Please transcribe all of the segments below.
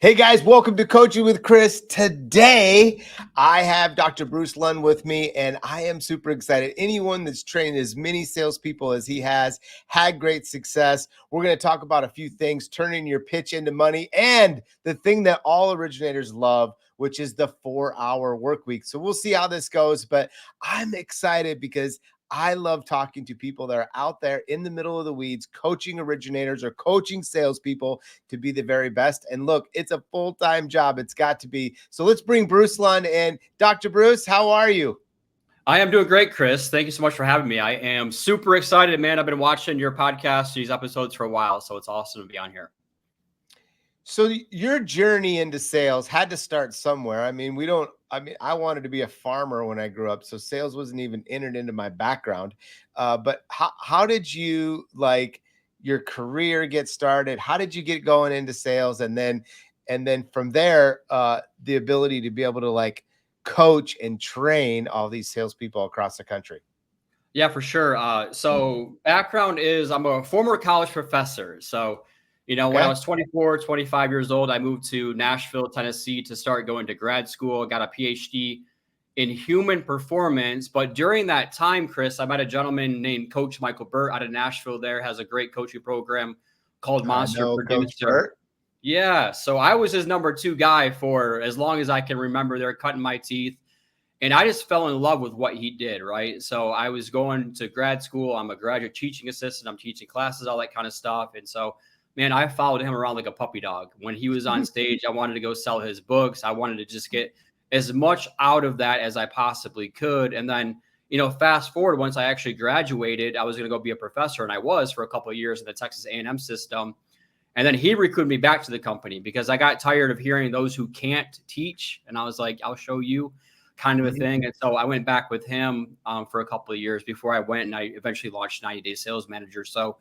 Hey guys, welcome to Coaching with Chris. Today, I have Dr. Bruce Lund with me, and I am super excited. Anyone that's trained as many salespeople as he has had great success. We're going to talk about a few things, turning your pitch into money, and the thing that all originators love, which is the 4-hour work week. So we'll see how this goes, but I'm excited because I love talking to people that are out there in the middle of the weeds, coaching originators or coaching salespeople to be the very best. And look, it's a full-time job. It's got to be. So let's bring Bruce Lund in. Dr. Bruce, how are you? I am doing great, Chris. Thank you so much for having me. I am super excited, man. I've been watching your podcast, these episodes for a while, so it's awesome to be on here. So your journey into sales had to start somewhere. I wanted to be a farmer when I grew up, so sales wasn't even entered into my background. But how did you your career get started? How did you get going into sales, and then from there, the ability to be able to coach and train all these salespeople across the country? Yeah, for sure. So background is I'm a former college professor. So, when I Okay. was 24, 25 years old, I moved to Nashville, Tennessee to start going to grad school, got a PhD in human performance. But during that time, Chris, I met a gentleman named Coach Michael Burt out of Nashville there, has a great coaching program called I Monster know Coach Producer. Burt. Yeah. So I was his number 2 guy for as long as I can remember. They're cutting my teeth. And I just fell in love with what he did, right? So I was going to grad school. I'm a graduate teaching assistant. I'm teaching classes, all that kind of stuff. And so, man, I followed him around like a puppy dog. When he was on stage, I wanted to go sell his books. I wanted to just get as much out of that as I possibly could. And then, fast forward, once I actually graduated, I was going to go be a professor, and I was for a couple of years in the Texas A&M system. And then he recruited me back to the company because I got tired of hearing those who can't teach. And I was like, I'll show you, kind of a thing. And so I went back with him for a couple of years before I went, and I eventually launched 90-Day Sales Manager. So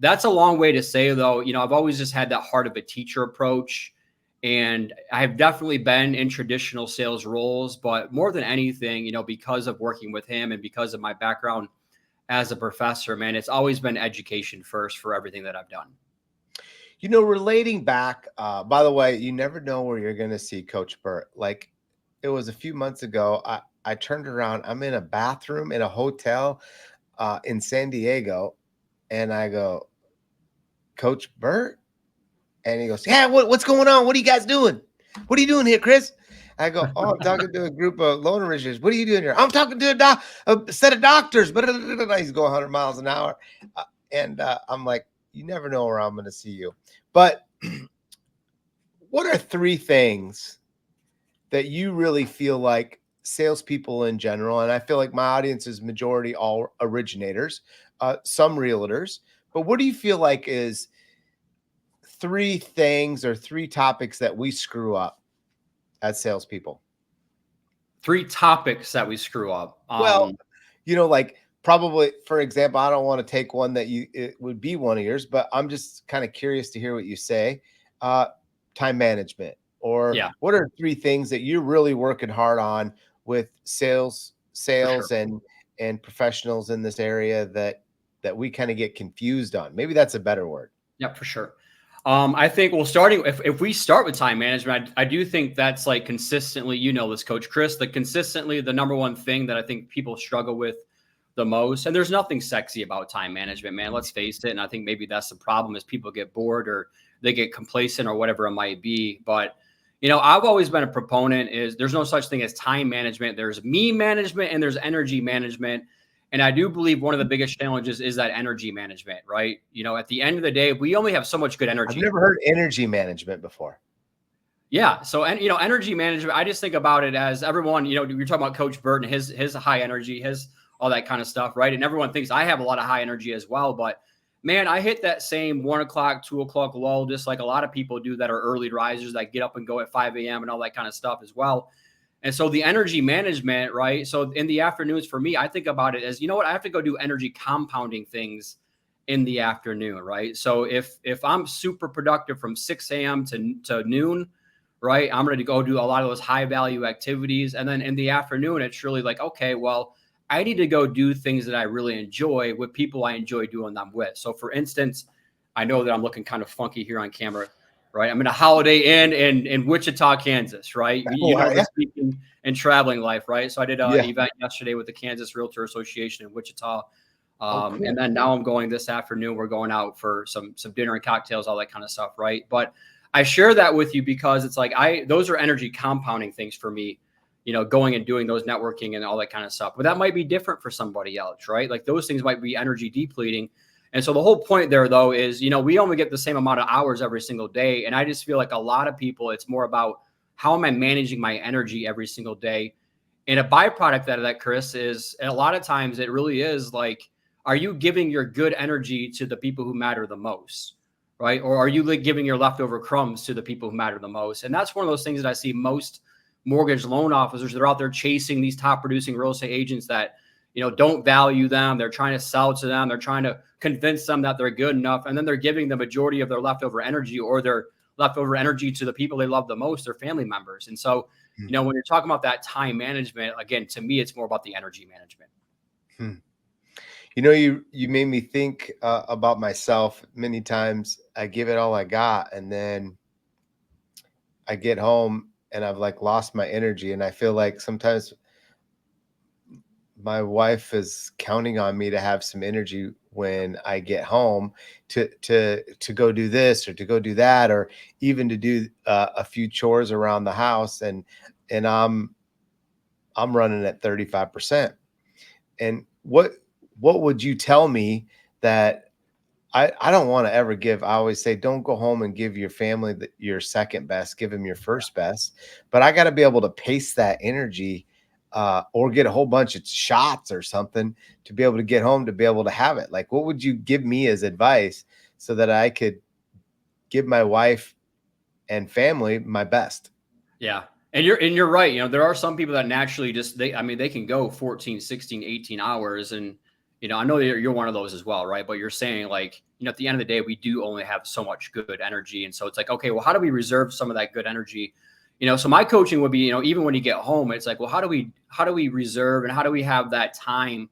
that's a long way to say, though, I've always just had that heart of a teacher approach. And I have definitely been in traditional sales roles, but more than anything, because of working with him and because of my background as a professor, man, it's always been education first for everything that I've done. Relating back, by the way, you never know where you're going to see Coach Burt. It was a few months ago. I turned around. I'm in a bathroom in a hotel in San Diego, and I go, Coach Burt? And he goes, yeah, what's going on? What are you guys doing? What are you doing here, Chris? I go, oh, I'm talking to a group of loan originators. What are you doing here? I'm talking to a set of doctors. But he's going 100 miles an hour. And I'm like, you never know where I'm going to see you. But what are 3 things that you really feel like salespeople in general, and I feel like my audience is majority all originators, some realtors, but what do you feel like is 3 things or 3 topics that we screw up as salespeople? 3 topics that we screw up. Probably, for example, I don't want to take one that it would be one of yours, but I'm just kind of curious to hear what you say. Time management, or what are 3 things that you're really working hard on with sales Sure. and professionals in this area that we kind of get confused on? Maybe that's a better word. Yeah, for sure. I think, starting if we start with time management, I do think that's like consistently, this, Coach Chris, consistently the number one thing that I think people struggle with the most. And there's nothing sexy about time management, man. Let's face it. And I think maybe that's the problem, is people get bored or they get complacent or whatever it might be. But, I've always been a proponent is there's no such thing as time management. There's me management and there's energy management. And I do believe one of the biggest challenges is that energy management, right? At the end of the day, we only have so much good energy. I've never heard energy management before. Yeah. So, and energy management, I just think about it as everyone, you're talking about Coach Burt and his high energy, his all that kind of stuff, right? And everyone thinks I have a lot of high energy as well. But man, I hit that same 1 o'clock, 2 o'clock lull, just like a lot of people do that are early risers that get up and go at 5 a.m. and all that kind of stuff as well. And so the energy management, right? So in the afternoons for me, I think about it as, I have to go do energy compounding things in the afternoon, right? So if I'm super productive from 6 a.m. to noon, right, I'm ready to go do a lot of those high value activities. And then in the afternoon, it's really like, okay, well, I need to go do things that I really enjoy with people I enjoy doing them with. So for instance, I know that I'm looking kind of funky here on camera. right? I'm in a Holiday Inn in Wichita, Kansas, right? You know the Yeah. speaking and traveling life, right? So I did an Yeah. event yesterday with the Kansas Realtor Association in Wichita. Oh, cool. And then now I'm going this afternoon. We're going out for some dinner and cocktails, all that kind of stuff, right? But I share that with you because it's like those are energy compounding things for me, going and doing those networking and all that kind of stuff. But that might be different for somebody else, right? Like those things might be energy depleting. And so the whole point there, though, is, we only get the same amount of hours every single day. And I just feel like a lot of people, it's more about how am I managing my energy every single day? And a byproduct out of that, Chris, is a lot of times it really is like, are you giving your good energy to the people who matter the most? Right? Or are you like giving your leftover crumbs to the people who matter the most? And that's one of those things that I see most mortgage loan officers, they're out there chasing these top producing real estate agents that, don't value them. They're trying to sell to them. They're trying to convince them that they're good enough. And then they're giving the majority of their leftover energy or their leftover energy to the people they love the most, their family members. And so, Hmm. when you're talking about that time management, again, to me, it's more about the energy management. Hmm. You made me think about myself many times. I give it all I got, and then I get home and I've like lost my energy. And I feel like sometimes my wife is counting on me to have some energy when I get home to go do this or to go do that, or even to do a few chores around the house, and I'm running at 35%. And what would you tell me that I don't want to ever give? I always say, don't go home and give your family your second best, give them your first best. But I got to be able to pace that energy, or get a whole bunch of shots or something to be able to get home, to be able to have it. Like, what would you give me as advice so that I could give my wife and family my best? Yeah. And you're right. There are some people that naturally just, they can go 14, 16, 18 hours. And, I know you're one of those as well, right? But you're saying like, at the end of the day, we do only have so much good energy. And so it's like, okay, well, how do we reserve some of that good energy? So my coaching would be, even when you get home, it's like, well, how do we reserve and how do we have that time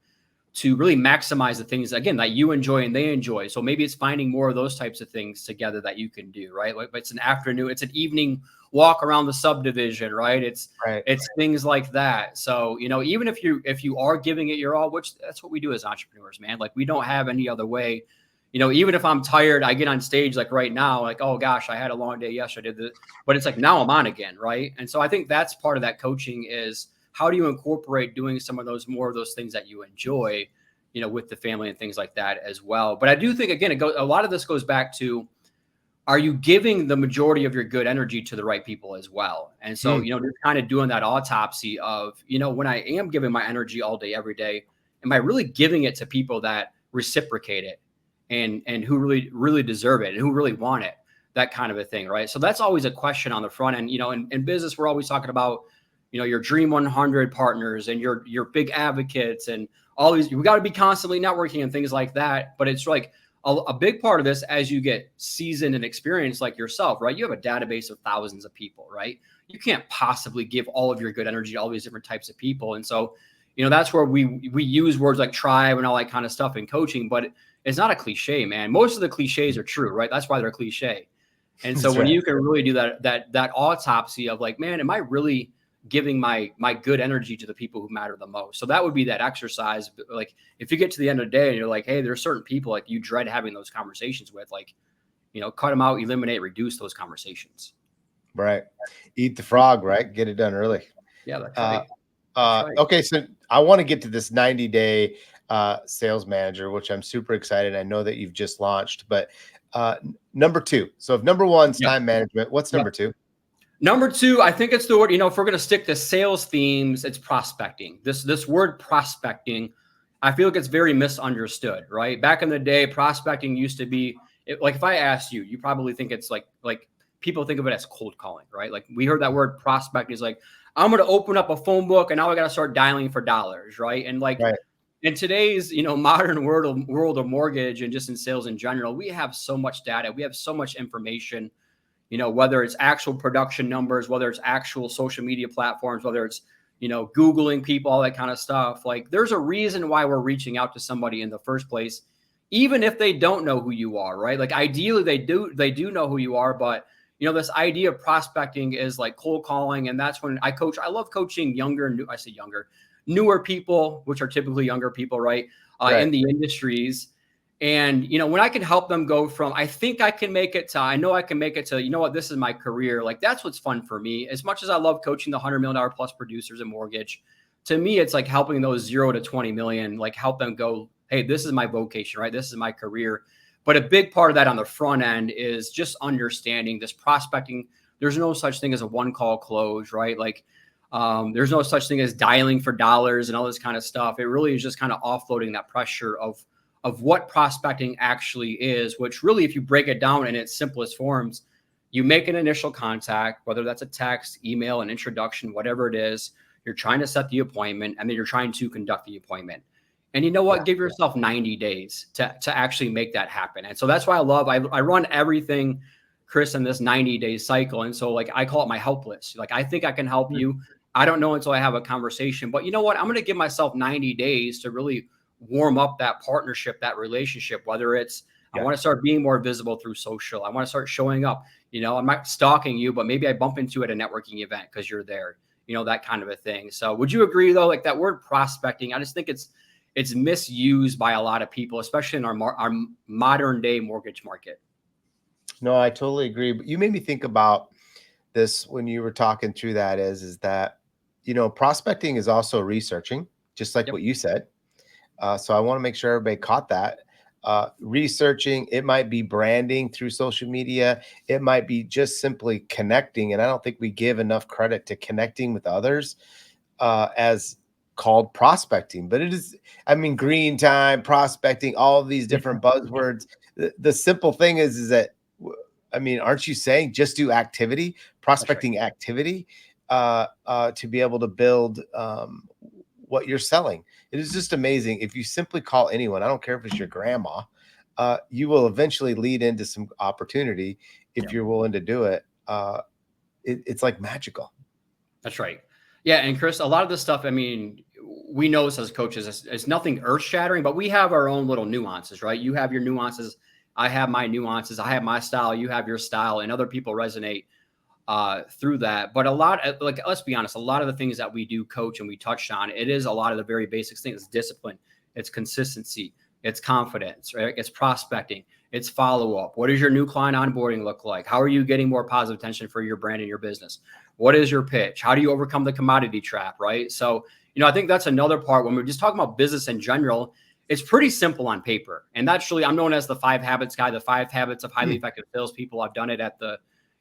to really maximize the things again that you enjoy and they enjoy? So maybe it's finding more of those types of things together that you can do, right? Like it's an afternoon, it's an evening walk around the subdivision, right? It's Right. it's things like that. So, even if you are giving it your all, which that's what we do as entrepreneurs, man. Like we don't have any other way. Even if I'm tired, I get on stage like right now, like, oh gosh, I had a long day yesterday, but it's like now I'm on again, right? And so I think that's part of that coaching is how do you incorporate doing some of those more of those things that you enjoy, with the family and things like that as well. But I do think again, a lot of this goes back to, are you giving the majority of your good energy to the right people as well? And so, Hmm. just kind of doing that autopsy of, when I am giving my energy all day, every day, am I really giving it to people that reciprocate it and who really, really deserve it and who really want it, that kind of a thing, right? So that's always a question on the front end. In business, we're always talking about, your dream 100 partners and your big advocates and all these, we got to be constantly networking and things like that. But it's like, a big part of this, as you get seasoned and experienced like yourself, right? You have a database of thousands of people, right? You can't possibly give all of your good energy to all these different types of people. And so, that's where we use words like tribe and all that kind of stuff in coaching, but it's not a cliche, man. Most of the cliches are true, right? That's why they're cliche. And so That's when right. you can really do that autopsy of like, man, am I really giving my good energy to the people who matter the most? So that would be that exercise. Like if you get to the end of the day and you're like, hey, there's certain people like you dread having those conversations with, like, cut them out, eliminate, reduce those conversations. Right. Eat the frog, right? Get it done early. Yeah, that's Uh, right. That's right. okay, so I want to get to this 90-day sales manager, which I'm super excited. I know that you've just launched, but number two. So if number one's Yep. time management, what's Yep. number two? Number two, I think it's the word, if we're going to stick to sales themes, it's prospecting. This word prospecting, I feel like it's very misunderstood, right? Back in the day, prospecting used to be like, if I asked you, you probably think it's like people think of it as cold calling, right? Like we heard that word prospecting is like, I'm going to open up a phone book and now I got to start dialing for dollars, right? And like Right. in today's, modern world of mortgage and just in sales in general, we have so much data, we have so much information, whether it's actual production numbers, whether it's actual social media platforms, whether it's, Googling people, all that kind of stuff. Like there's a reason why we're reaching out to somebody in the first place, even if they don't know who you are, right? Like ideally they do know who you are, but this idea of prospecting is like cold calling. And that's when I coach. I love coaching newer people, which are typically younger people, right? In the industries. And, when I can help them go from, I think I can make it to, I know I can make it to, this is my career. Like, that's what's fun for me. As much as I love coaching the $100 million plus producers in mortgage, to me, it's like helping those 0 to 20 million, like help them go, hey, this is my vocation, right? This is my career. But a big part of that on the front end is just understanding this prospecting. There's no such thing as a one call close, right? Like, there's no such thing as dialing for dollars and all this kind of stuff. It really is just kind of offloading that pressure of what prospecting actually is, which really, if you break it down in its simplest forms, you make an initial contact, whether that's a text, email, an introduction, whatever it is. You're trying to set the appointment, and then you're trying to conduct the appointment. And you know what? Give yourself 90 days to actually make that happen. And so that's why I run everything, Chris, in this 90-day cycle. And so, like, I call it my help list. Like, I think I can help you. I don't know until I have a conversation. But you know what? I'm going to give myself 90 days to really warm up that partnership, that relationship, whether it's I want to start being more visible through social. I want to start showing up. I'm not stalking you, but maybe I bump into you at a networking event because you're there, that kind of a thing. So would you agree, though, like that word prospecting, I just think it's misused by a lot of people, especially in our modern day mortgage market. No, I totally agree. But you made me think about this when you were talking through that is that, prospecting is also researching, just like what you said. So I want to make sure everybody caught that. Researching, it might be branding through social media. It might be just simply connecting. And I don't think we give enough credit to connecting with others as called prospecting. But it is, green time, prospecting, all of these different buzzwords. The simple thing is that, aren't you saying just do activity, prospecting activity to be able to build what you're selling? It is just amazing. If you simply call anyone, I don't care if it's your grandma, you will eventually lead into some opportunity if you're willing to do it. It's like magical. That's right. Yeah. And Chris, a lot of this stuff, we know this as coaches, it's nothing earth shattering, but we have our own little nuances, right? You have your nuances. I have my nuances. I have my style. You have your style, and other people resonate through that. But let's be honest, a lot of the things that we do coach and we touched on, it is a lot of the very basic things. It's discipline, it's consistency, it's confidence, right? It's prospecting, it's follow-up. What does your new client onboarding look like? How are you getting more positive attention for your brand and your business? What is your pitch? How do you overcome the commodity trap, right? So, I think that's another part when we're just talking about business in general. It's pretty simple on paper. And that's really, I'm known as the 5 habits guy, the 5 habits of highly effective salespeople. I've done it at the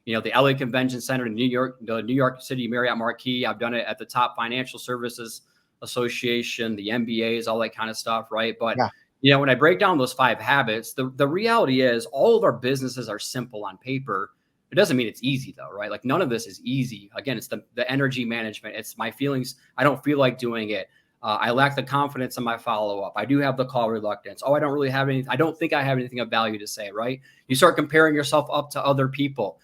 LA Convention Center in New York, the New York City Marriott Marquis. I've done it at the top financial services association, the MBAs, all that kind of stuff. Right. But, when I break down those 5 habits, the reality is all of our businesses are simple on paper. It doesn't mean it's easy though, right? Like none of this is easy. Again, it's the energy management. It's my feelings. I don't feel like doing it. I lack the confidence in my follow-up. I do have the call reluctance. I don't really have anything. I don't think I have anything of value to say, right? You start comparing yourself up to other people.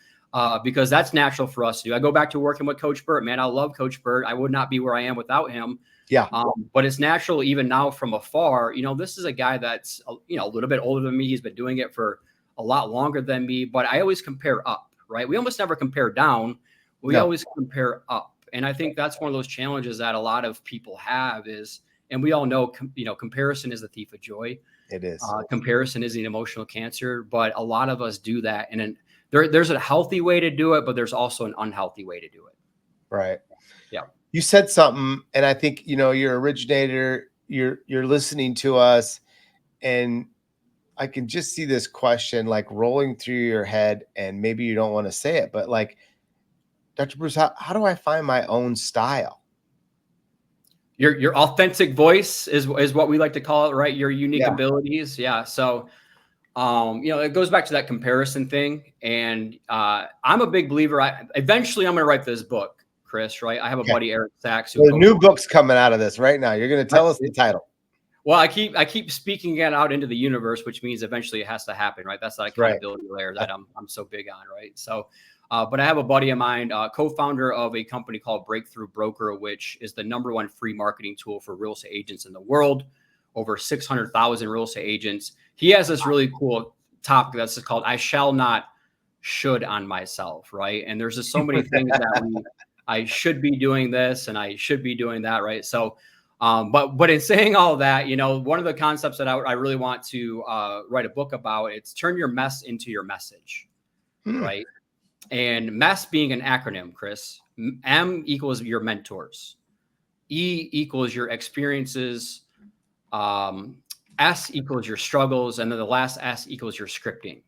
Because that's natural for us to do. I go back to working with Coach Burt, man. I love Coach Burt. I would not be where I am without him. Yeah. But it's natural even now from afar. This is a guy that's, a little bit older than me. He's been doing it for a lot longer than me, but I always compare up, right? We almost never compare down. We always compare up. And I think that's one of those challenges that a lot of people have is, and we all know, comparison is the thief of joy. It is. Comparison is an emotional cancer, but a lot of us do that. And there's a healthy way to do it, but there's also an unhealthy way to do it. Right. Yeah. You said something, and I think, you're originator, you're listening to us, and I can just see this question like rolling through your head, and maybe you don't want to say it, but like, Dr. Bruce, how do I find my own style? Your authentic voice is what we like to call it, right? Your unique abilities. Yeah. So, it goes back to that comparison thing. And I'm a big believer. Eventually I'm going to write this book, Chris, right? I have a buddy, Eric Sachs. The new book's coming out of this right now. You're going to tell us the title. Well, I keep speaking it out into the universe, which means eventually it has to happen, right? That's that accountability layer that I'm so big on, right? So, but I have a buddy of mine, co-founder of a company called Breakthrough Broker, which is the #1 free marketing tool for real estate agents in the world. Over 600,000 real estate agents. He has this really cool topic that's called "I shall not should on myself, right? And there's just so many things that I should be doing this and I should be doing that, right? So, but in saying all that, one of the concepts that I really want to write a book about, it's turn your mess into your message, right? And MESS being an acronym, Chris, M equals your mentors, E equals your experiences, S equals your struggles, and then the last S equals your scripting,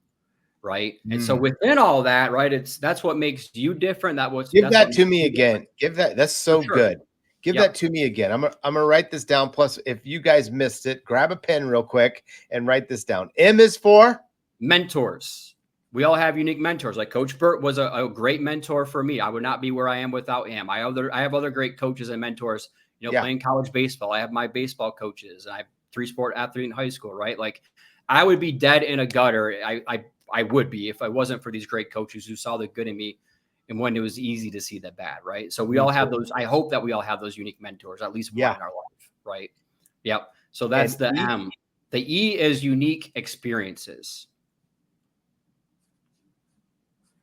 right? And so within all that, right, that's what makes you different. Give that to me again. Give that. That's so good. Give that to me again. I'm gonna write this down. Plus, if you guys missed it, grab a pen real quick and write this down. M is for mentors. We all have unique mentors. Like Coach Burt was a great mentor for me. I would not be where I am without him. I have other great coaches and mentors. Playing college baseball, I have my baseball coaches. I have 3-sport athlete in high school, right? Like I would be dead in a gutter. I would be if I wasn't for these great coaches who saw the good in me and when it was easy to see the bad, right? So we all have those. I hope that we all have those unique mentors, at least one in our life, right? Yep. So that's the M. The E is unique experiences.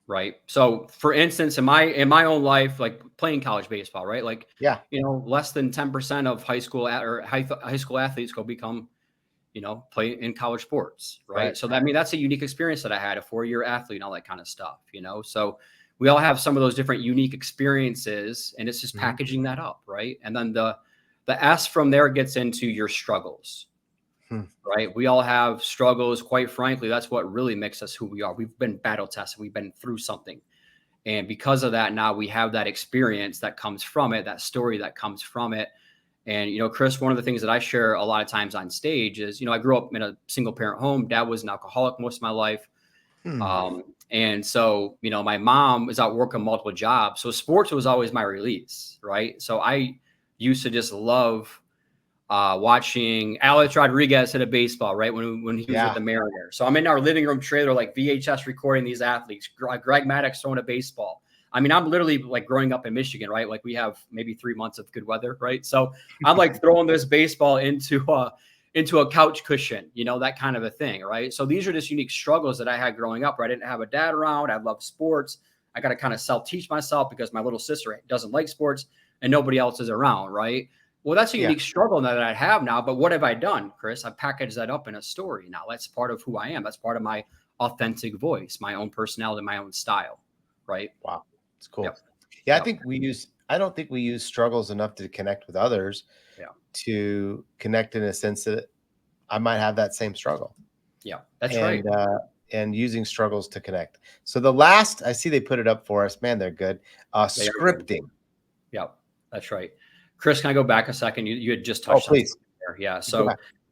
Right. So for instance, in my own life, like playing college baseball, right? Like, less than 10% of high school athletes go become, play in college sports. Right. So that's a unique experience that I had, a 4-year athlete and all that kind of stuff, so we all have some of those different unique experiences and it's just packaging that up. Right. And then the S from there gets into your struggles. Right. We all have struggles. Quite frankly, that's what really makes us who we are. We've been battle tested. We've been through something. And because of that, now we have that experience that comes from it, that story that comes from it. And, Chris, one of the things that I share a lot of times on stage is, I grew up in a single parent home. Dad was an alcoholic most of my life. And so, my mom was out working multiple jobs. So sports was always my release. Right. So I used to just love watching Alex Rodriguez hit a baseball, right? When he was with the Mariners. So I'm in our living room trailer, like VHS recording these athletes, Greg Maddux throwing a baseball. I mean, I'm literally like growing up in Michigan, right? Like we have maybe 3 months of good weather, right? So I'm like throwing this baseball into a couch cushion, that kind of a thing, right? So these are just unique struggles that I had growing up, right? I didn't have a dad around. I love sports. I got to kind of self-teach myself because my little sister doesn't like sports and nobody else is around, right? Well, that's a unique struggle that I have now. But what have I done, Chris? I packaged that up in a story. Now that's part of who I am. That's part of my authentic voice, my own personality, my own style. Right. Wow. It's cool. Yeah. I don't think we use struggles enough to connect with others to connect in a sense that I might have that same struggle. Yeah, that's right. And using struggles to connect. So the last, I see they put it up for us, man, they're good. Scripting. Yeah, that's right. Chris, can I go back a second? You had just touched on there. Yeah. So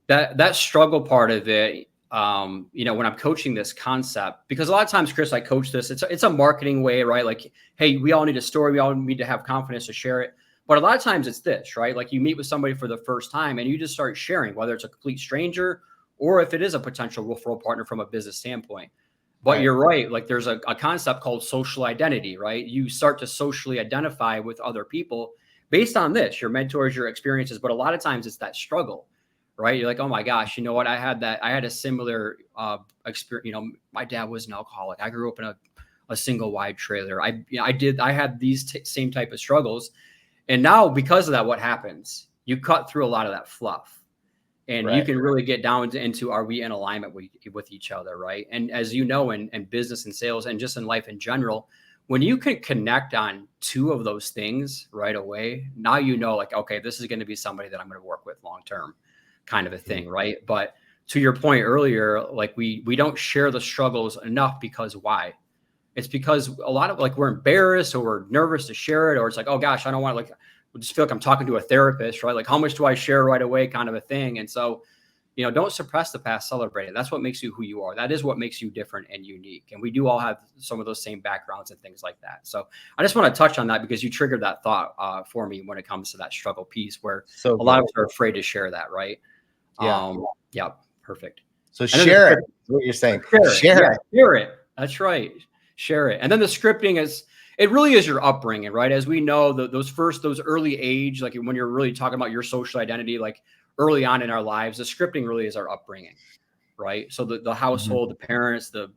that struggle part of it, when I'm coaching this concept, because a lot of times, Chris, I coach this, it's a marketing way, right? Like, hey, we all need a story. We all need to have confidence to share it. But a lot of times it's this, right? Like you meet with somebody for the first time and you just start sharing, whether it's a complete stranger or if it is a potential referral partner from a business standpoint. But you're right. Like there's a concept called social identity, right? You start to socially identify with other people based on this, your mentors, your experiences. But a lot of times it's that struggle, right? You're like, oh my gosh, you know what? I had a similar experience. My dad was an alcoholic. I grew up in a single wide trailer. I had these same type of struggles. And now because of that, what happens? You cut through a lot of that fluff. And you can really get down into, are we in alignment with each other, right? And as you know, in business and sales and just in life in general, when you can connect on two of those things right away, now you know, like, okay, this is going to be somebody that I'm going to work with long-term kind of a thing, right? But to your point earlier, like we don't share the struggles enough because why? It's because a lot of like we're embarrassed or we're nervous to share it, or it's like, oh gosh, I don't want to I just feel like I'm talking to a therapist, right? Like how much do I share right away kind of a thing. And so, don't suppress the past, celebrate it. That's what makes you who you are. That is what makes you different and unique. And we do all have some of those same backgrounds and things like that. So I just want to touch on that because you triggered that thought for me when it comes to that struggle piece where a lot of us are afraid to share that, right? Yeah, perfect. So share it. What you're saying. Share it. That's right. Share it. And then the scripting it really is your upbringing, right? As we know, those early age, like when you're really talking about your social identity, like early on in our lives, the scripting really is our upbringing, right? So the household, the parents, the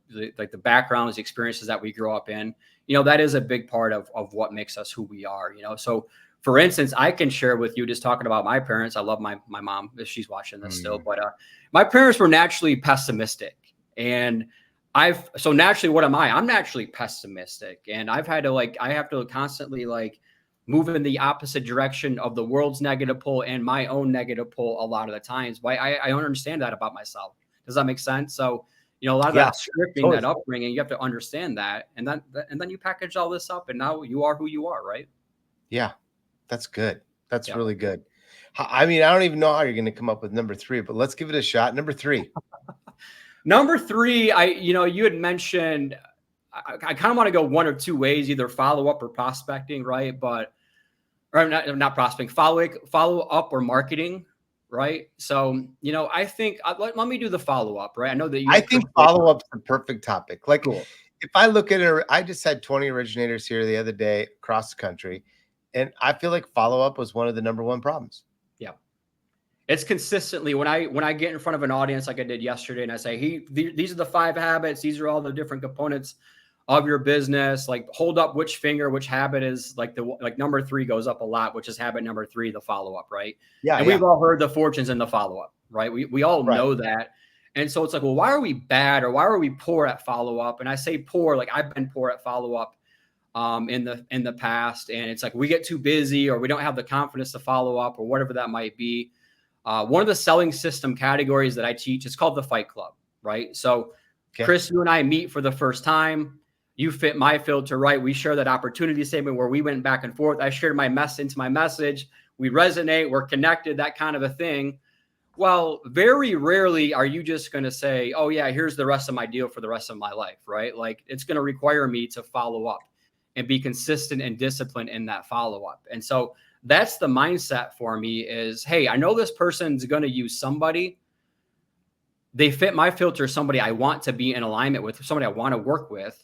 backgrounds, the experiences that we grow up in, that is a big part of what makes us who we are, So for instance, I can share with you, just talking about my parents. I love my mom, if she's watching this still, but my parents were naturally pessimistic. And so naturally, what am I? I'm naturally pessimistic. And I have to constantly move in the opposite direction of the world's negative pull and my own negative pull a lot of the times. But I don't understand that about myself. Does that make sense? So, a lot of that scripting, totally. That upbringing, you have to understand that. And then you package all this up and now you are who you are, right? Yeah, that's good. That's really good. I mean, I don't even know how you're going to come up with number 3, but let's give it a shot. Number 3. Number 3, you had mentioned, I kind of want to go one or two ways, either follow up or prospecting, right? Or not prospecting, follow up or marketing, right? So, I think let me do the follow up, right? I know that I think follow up's the perfect topic. Cool. If I look at it, I just had 20 originators here the other day across the country, and I feel like follow up was one of the number 1 problems. Yeah. It's consistently when I get in front of an audience like I did yesterday and I say, hey, these are the 5 habits. These are all the different components of your business. Hold up which finger, which habit is number 3 goes up a lot, which is habit number 3, the follow-up, right? Yeah. And we've all heard the fortunes in the follow-up, right? We all know that. And so it's well, why are we bad or why are we poor at follow-up? And I say poor, I've been poor at follow-up in the past. And it's we get too busy or we don't have the confidence to follow up or whatever that might be. One of the selling system categories that I teach is called the Fight Club, right? So Chris, you and I meet for the first time. You fit my filter, right? We share that opportunity statement where we went back and forth. I shared my message. We resonate. We're connected, that kind of a thing. Well, very rarely are you just going to say, oh yeah, here's the rest of my deal for the rest of my life, right? It's going to require me to follow up and be consistent and disciplined in that follow-up. And so that's the mindset for me is, hey, I know this person's going to use somebody. They fit my filter, somebody I want to be in alignment with, somebody I want to work with.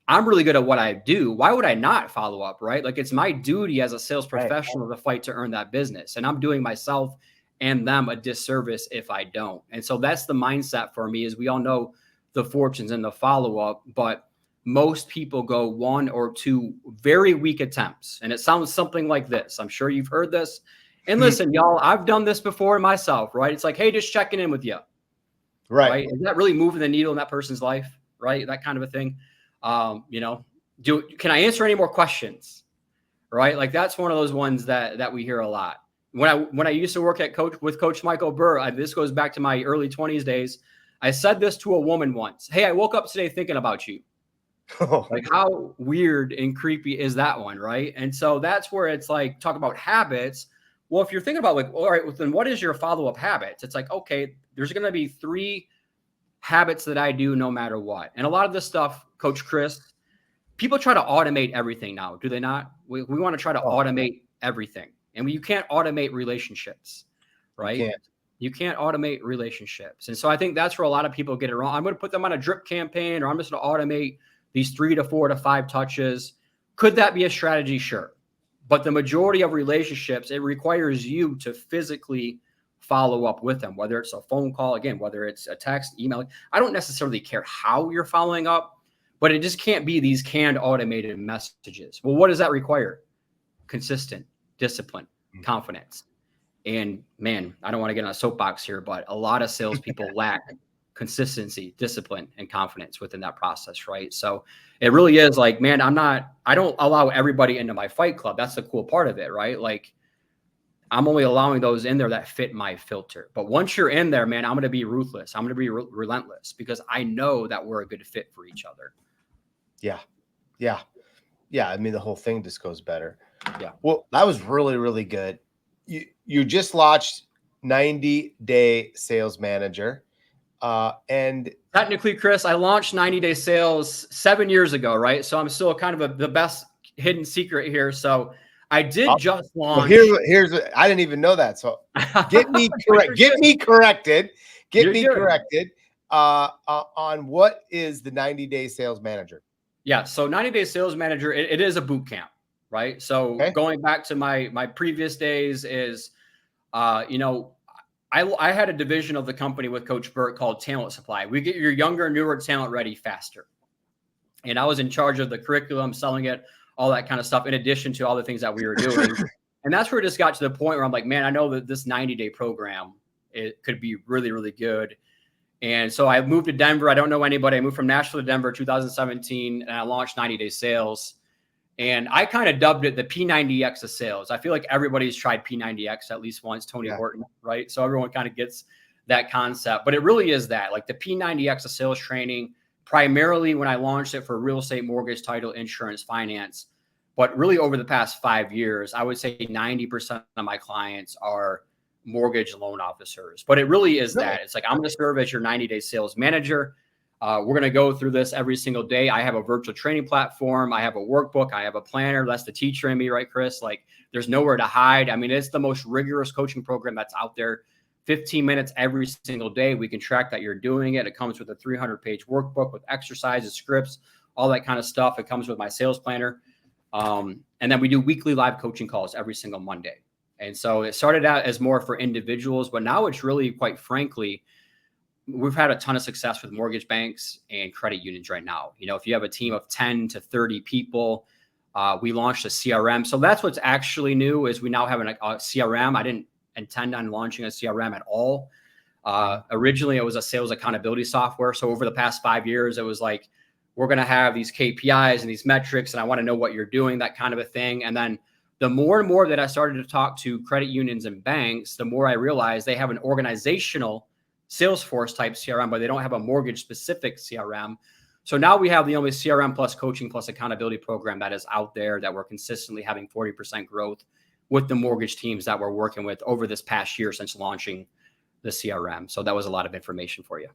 I'm really good at what I do. Why would I not follow up, right? It's my duty as a sales professional to fight to earn that business. And I'm doing myself and them a disservice if I don't. And so that's the mindset for me is we all know the fortunes and the follow-up, but most people go 1 or 2 very weak attempts. And it sounds something like this. I'm sure you've heard this. And listen, y'all, I've done this before myself, right? It's hey, just checking in with you. Right. Is that really moving the needle in that person's life? Right. That kind of a thing. Can I answer any more questions? Right. That's one of those ones that we hear a lot. When I used to work with Coach Michael Burr, this goes back to my early 20s days. I said this to a woman once. Hey, I woke up today thinking about you. How weird and creepy is that one, right? And so that's where it's talk about habits. Well, if you're thinking about all right, well, then what is your follow-up habits? It's okay, there's going to be 3 habits that I do no matter what. And a lot of this stuff, Coach Chris, people try to automate everything now, do they not? We want to try to automate everything. And you can't automate relationships, right? You can't automate relationships. And so I think that's where a lot of people get it wrong. I'm going to put them on a drip campaign or I'm just going to automate these 3 to 4 to 5 touches. Could that be a strategy? Sure. But the majority of relationships, it requires you to physically follow up with them, whether it's a phone call, again, whether it's a text, email. I don't necessarily care how you're following up, but it just can't be these canned automated messages. Well, what does that require? Consistent, discipline, confidence. And man, I don't want to get on a soapbox here, but a lot of salespeople lack consistency, discipline, and confidence within that process, right? So it really is man, I don't allow everybody into my Fight Club. That's the cool part of it, right? I'm only allowing those in there that fit my filter. But once you're in there, man, I'm going to be ruthless. I'm going to be relentless because I know that we're a good fit for each other. Yeah. I mean, the whole thing just goes better. Yeah. Well, that was really, really good. You just launched 90-day sales manager. And technically, Chris, I launched 90-day sales 7 years ago, right? So I'm still kind of the best hidden secret here. So I did just launch. Well, here's I didn't even know that. So get me correct. Get me corrected. On what is the 90-day sales manager? Yeah. So 90-day sales manager, it is a boot camp, right? So going back to my previous days is, I had a division of the company with Coach Burt called Talent Supply. We get your younger, newer talent ready faster. And I was in charge of the curriculum, selling it, all that kind of stuff, in addition to all the things that we were doing. And that's where it just got to the point where I'm like, man, I know that this 90-day program, it could be really, really good. And so I moved to Denver. I don't know anybody. I moved from Nashville to Denver 2017, and I launched 90-day sales. And I kind of dubbed it the P90X of sales. I feel like everybody's tried P90X at least once, Tony Horton, right? So everyone kind of gets that concept. But it really is that, like the P90X of sales training, primarily when I launched it for real estate, mortgage, title, insurance, finance. But really over the past 5 years, I would say 90% of my clients are mortgage loan officers. But it really is that. It's like, I'm going to serve as your 90-day sales manager. We're going to go through this every single day. I have a virtual training platform. I have a workbook. I have a planner. That's the teacher in me, right, Chris? Like, there's nowhere to hide. I mean, it's the most rigorous coaching program that's out there. 15 minutes every single day. We can track that you're doing it. It comes with a 300-page workbook with exercises, scripts, all that kind of stuff. It comes with my sales planner. And then we do weekly live coaching calls every single Monday. And so it started out as more for individuals, but now it's really, quite frankly, we've had a ton of success with mortgage banks and credit unions right now. You know, if you have a team of 10 to 30 people, we launched a CRM. So that's what's actually new, is we now have a CRM. I didn't intend on launching a CRM at all. Originally, it was a sales accountability software. So over the past 5 years, it was like, we're going to have these KPIs and these metrics, and I want to know what you're doing, that kind of a thing. And then the more and more that I started to talk to credit unions and banks, the more I realized they have an organizational Salesforce type CRM, but they don't have a mortgage specific CRM. So now we have the only CRM plus coaching plus accountability program that is out there, that we're consistently having 40% growth with the mortgage teams that we're working with over this past year since launching the CRM. So that was a lot of information for you.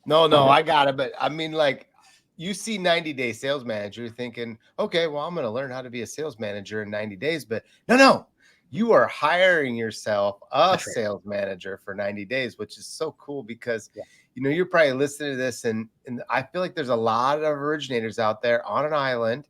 No, I got it. But I mean, like, you see 90-day sales manager thinking, okay, well, I'm going to learn how to be a sales manager in 90 days. But no, you are hiring yourself a sales manager for 90 days, which is so cool because, you know, you're probably listening to this, and I feel like there's a lot of originators out there on an island,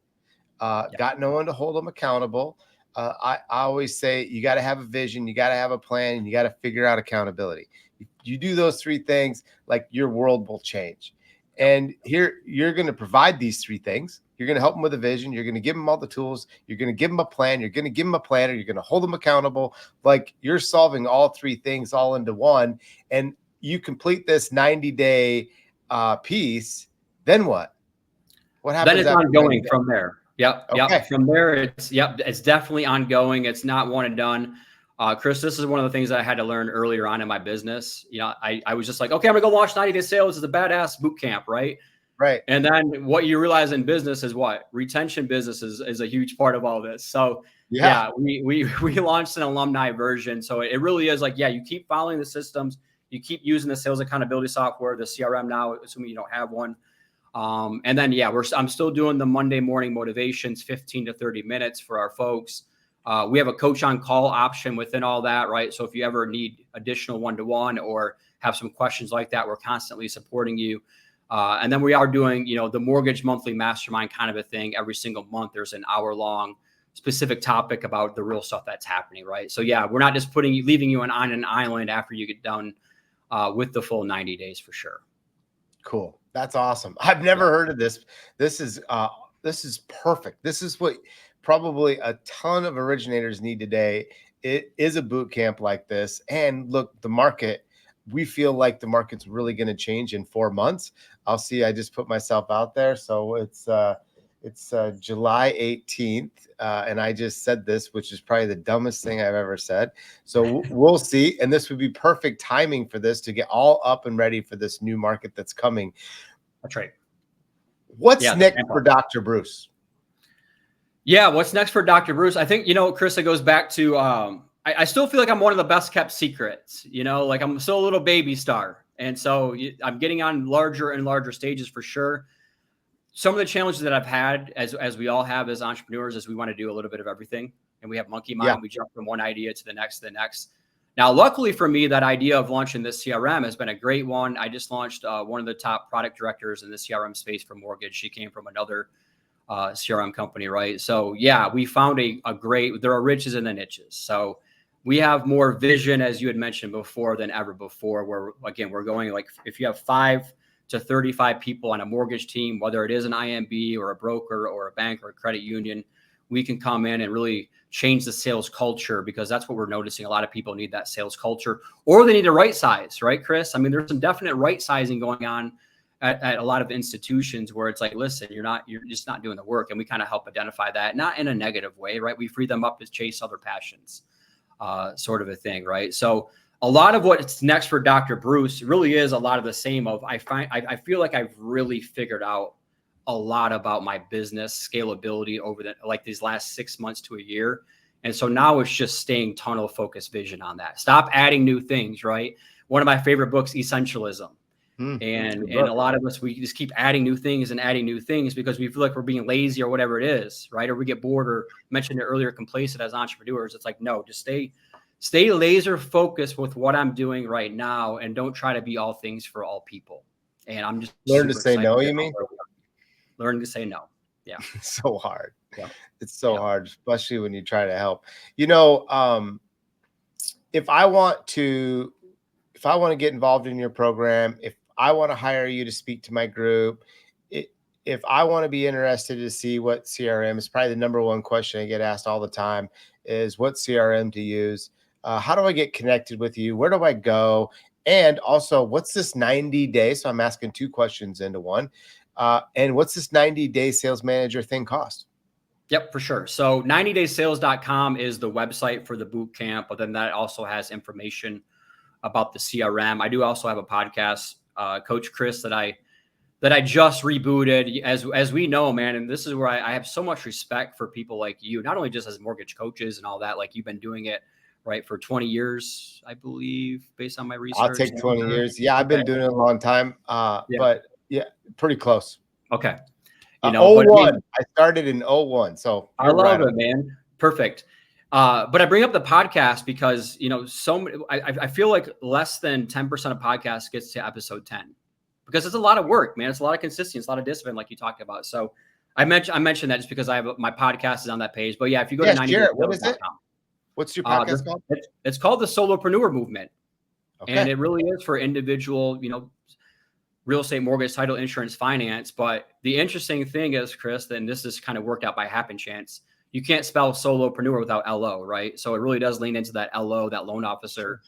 got no one to hold them accountable. I always say you got to have a vision, you got to have a plan, and you got to figure out accountability. If you do those three things, like, your world will change. And here you're going to provide these three things. You're going to help them with a vision. You're going to give them all the tools. You're going to give them a plan. You're going to give them a planner. You're going to hold them accountable. Like, you're solving all three things all into one. And you complete this 90-day piece. Then what? What happens? Then it's ongoing from there. Yep. From there, it's definitely ongoing. It's not one and done. Chris, this is one of the things that I had to learn earlier on in my business. You know, I was just like, okay, I'm gonna go launch 90-day sales. It's a badass boot camp, right? Right. And then what you realize in business is what? Retention business is a huge part of all this. So we launched an alumni version. So it really is like, you keep following the systems, you keep using the sales accountability software, the CRM now, assuming you don't have one. And then, I'm still doing the Monday morning motivations, 15 to 30 minutes for our folks. We have a coach on call option within all that, right? So if you ever need additional one-to-one or have some questions like that, we're constantly supporting you. And then we are doing, the mortgage monthly mastermind kind of a thing. Every single month, there's an hour-long specific topic about the real stuff that's happening, right? So we're not just leaving you on an island after you get done with the full 90 days for sure. Cool. That's awesome. I've never heard of this. This is perfect. This is what probably a ton of originators need today. It is a boot camp like this. And look, the market, we feel like the market's really going to change in 4 months. I'll see. I just put myself out there. So it's July 18th. And I just said this, which is probably the dumbest thing I've ever said. So we'll see. And this would be perfect timing for this to get all up and ready for this new market that's coming. That's right. What's next for Dr. Bruce? What's next for Dr. Bruce? I think, Chris, it goes back to, I still feel like I'm one of the best kept secrets, like I'm still a little baby star. And so I'm getting on larger and larger stages for sure. Some of the challenges that I've had, as we all have as entrepreneurs, is we want to do a little bit of everything, and we have monkey mind. We jump from one idea to the next. Now, luckily for me, that idea of launching this CRM has been a great one. I just launched one of the top product directors in the CRM space for mortgage. She came from another CRM company, right? So we found a great, there are riches in the niches. So we have more vision, as you had mentioned before, than ever before, where again, we're going like, if you have 5 to 35 people on a mortgage team, whether it is an IMB or a broker or a bank or a credit union, we can come in and really change the sales culture, because that's what we're noticing. A lot of people need that sales culture, or they need a right size, right, Chris? I mean, there's some definite right sizing going on at a lot of institutions where it's like, listen, you're just not doing the work. And we kind of help identify that, not in a negative way, right? We free them up to chase other passions, sort of a thing, right? So a lot of what's next for Dr. Bruce really is a lot of the same of, I feel like I've really figured out a lot about my business scalability over these last 6 months to a year. And so now it's just staying tunnel focused vision on that. Stop adding new things, right? One of my favorite books, Essentialism. And a lot of us, we just keep adding new things because we feel like we're being lazy or whatever it is, right? Or we get bored, or mentioned it earlier, complacent as entrepreneurs. It's like, no, just stay laser focused with what I'm doing right now, and don't try to be all things for all people. And I'm just learn to say no, you mean? Learn to say no. Yeah. It's so hard. Yeah. It's so hard, especially when you try to help. You know, if I want to get involved in your program, if I want to hire you to speak to my group, if I want to be interested to see what CRM is, probably the number one question I get asked all the time is what CRM to use. How do I get connected with you? Where do I go? And also, what's this 90-day? So I'm asking 2 questions into one. And what's this 90-day sales manager thing cost? Yep, for sure. So 90daysales.com is the website for the boot camp, but then that also has information about the CRM. I do also have a podcast, Coach Chris, that I just rebooted. As we know, man, and this is where I have so much respect for people like you, not only just as mortgage coaches and all that, like you've been doing it, right, for 20 years, I believe, based on my research. I'll take 20 years. Yeah, I've been doing it a long time, but yeah, pretty close. Okay. You know, 01. I started in 01. So I love it, man. Perfect. But I bring up the podcast because, you know, I feel like less than 10% of podcasts gets to episode 10, because it's a lot of work, man. It's a lot of consistency. It's a lot of discipline, like you talked about. So I mentioned that just because my podcast is on that page. But yeah, if you go to 90days, what is it? What's your podcast called? It's called the Solopreneur Movement. Okay. And it really is for individual, you know, real estate, mortgage, title, insurance, finance. But the interesting thing is, Chris, and this is kind of worked out by happen chance, you can't spell solopreneur without LO, right? So it really does lean into that LO, that loan officer.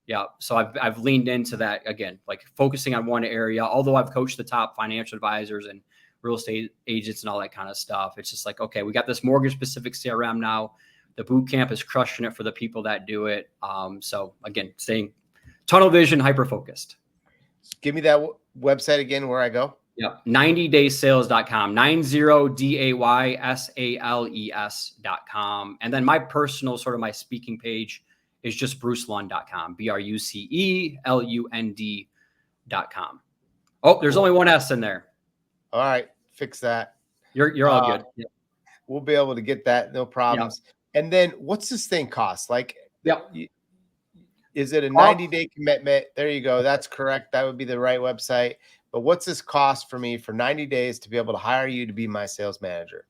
Yeah. So I've leaned into that again, like focusing on one area, although I've coached the top financial advisors and real estate agents and all that kind of stuff. It's just like, okay, we got this mortgage specific CRM now. The boot camp is crushing it for the people that do it. So again, staying tunnel vision, hyper-focused. Give me that website again, where I go. Yeah. 90daysales.com, 90daysales.com. And then my personal sort of my speaking page is just brucelund.com, BRUCELUND.com. Oh, there's only one S in there. All right. Fix that. You're all good. Yeah. We'll be able to get that. No problems. Yeah. And then what's this thing cost? Like, is it a 90-day commitment? There you go. That's correct. That would be the right website. But what's this cost for me for 90 days to be able to hire you to be my sales manager?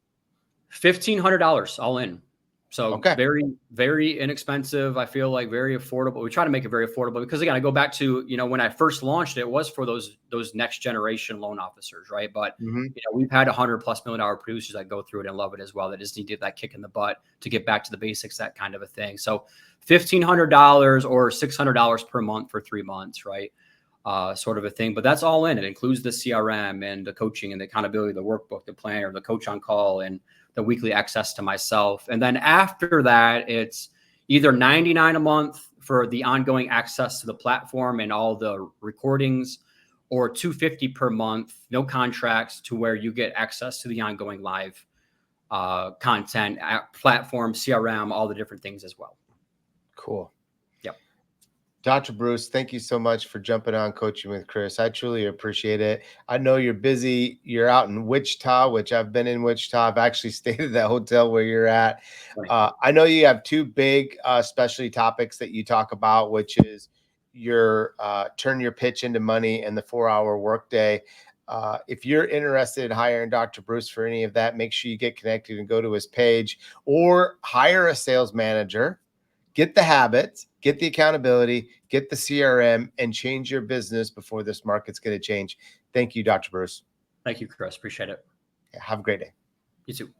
$1,500 all in. So very, very inexpensive. I feel like very affordable. We try to make it very affordable because, again, I go back to, you know, when I first launched it was for those next generation loan officers, right? But you know, we've had $100+ million producers that go through it and love it as well. That just need to get that kick in the butt to get back to the basics, that kind of a thing. So $1,500 or $600 per month for 3 months, right? Sort of a thing. But that's all in. It includes the CRM and the coaching and the accountability, the workbook, the planner, the coach on call, and the weekly access to myself. And then after that, it's either $99 a month for the ongoing access to the platform and all the recordings, or $250 per month, no contracts, to where you get access to the ongoing live content, platform, CRM, all the different things as well. Cool. Yep. Dr. Bruce, thank you so much for jumping on Coaching with Chris. I truly appreciate it. I know you're busy. You're out in Wichita, which I've been in Wichita. I've actually stayed at that hotel where you're at. I know you have 2 big specialty topics that you talk about, which is your turn your pitch into money and the 4-hour workday. If you're interested in hiring Dr. Bruce for any of that, make sure you get connected and go to his page, or hire a sales manager. get the habits, get the accountability, get the CRM, and change your business before this market's going to change. Thank you, Dr. Bruce. Thank you, Chris. Appreciate it. Have a great day. You too.